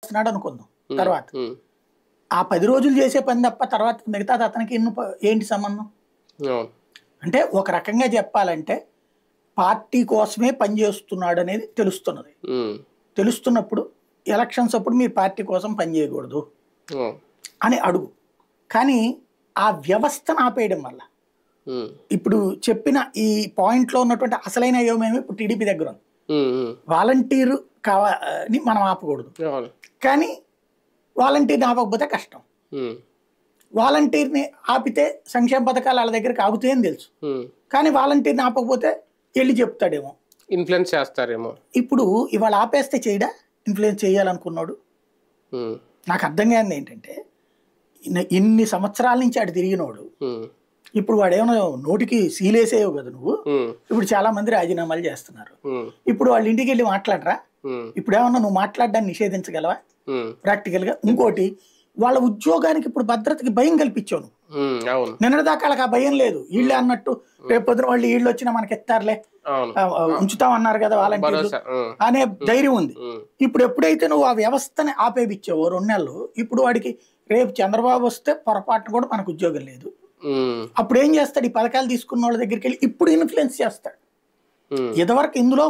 చేస్తున్నాడు అనుకుందాం. తర్వాత ఆ 10 రోజులు చేసే పని తప్ప తర్వాత మిగతాది అతనికి ఏంటి సంబంధం? అంటే ఒక రకంగా చెప్పాలంటే పార్టీ కోసమే పనిచేస్తున్నాడు అనేది తెలుస్తున్నది. తెలుస్తున్నప్పుడు ఎలక్షన్స్ అప్పుడు మీరు పార్టీ కోసం పనిచేయకూడదు అని అడుగు. కానీ ఆ వ్యవస్థను ఆపేయడం వల్ల ఇప్పుడు చెప్పిన ఈ పాయింట్లో ఉన్నటువంటి అసలైన అయోమయం ఇప్పుడు టీడీపీ దగ్గర ఉంది. వాలంటీర్ కావాలని మనం ఆపకూడదు, కానీ వాలంటీర్ని ఆపకపోతే కష్టం. వాలంటీర్ని ఆపితే సంక్షేమ పథకాలు వాళ్ళ దగ్గరికి ఆగుతాయని తెలుసు, కానీ వాలంటీర్ని ఆపకపోతే వెళ్ళి చెప్తాడేమో, ఇన్ఫ్లుయెన్స్ చేస్తారేమో. ఇప్పుడు ఇవాళ ఆపేస్తే చేయడా ఇన్ఫ్లుయెన్స్ చేయాలనుకున్నాడు? నాకు అర్థం కానిది ఏంటంటే ఇన్ని సంవత్సరాల నుంచి అటు తిరిగినోడు ఇప్పుడు వాడు ఏమైనా నోటికి సీలేసేవు కదా నువ్వు. ఇప్పుడు చాలా మంది రాజీనామాలు చేస్తున్నారు. ఇప్పుడు వాళ్ళ ఇంటికి వెళ్ళి మాట్లాడరా? ఇప్పుడు ఏమన్నా నువ్వు మాట్లాడడాన్ని నిషేధించగలవా ప్రాక్టికల్ గా? ఇంకోటి, వాళ్ళ ఉద్యోగానికి ఇప్పుడు భద్రతకి భయం కల్పించావు. నిన్నటిదాకా వాళ్ళకి ఆ భయం లేదు. వీళ్ళే అన్నట్టు రేపు పొద్దున వాళ్ళు వీళ్ళు వచ్చినా మనకి ఎత్తారులే, ఉంచుతామన్నారు కదా వాలంటీర్లు అనే ధైర్యం ఉంది. ఇప్పుడు ఎప్పుడైతే నువ్వు ఆ వ్యవస్థని ఆపేపిచ్చావో 2 నెలలు, ఇప్పుడు వాడికి రేపు చంద్రబాబు వస్తే పొరపాటున కూడా మనకు ఉద్యోగం లేదు. అప్పుడు ఏం చేస్తాడు? ఈ పథకాలు తీసుకున్న వాళ్ళ దగ్గరికి వెళ్ళి ఇప్పుడు ఇన్ఫ్లుయెన్స్ చేస్తాడు. ఇదివరకు ఇందులో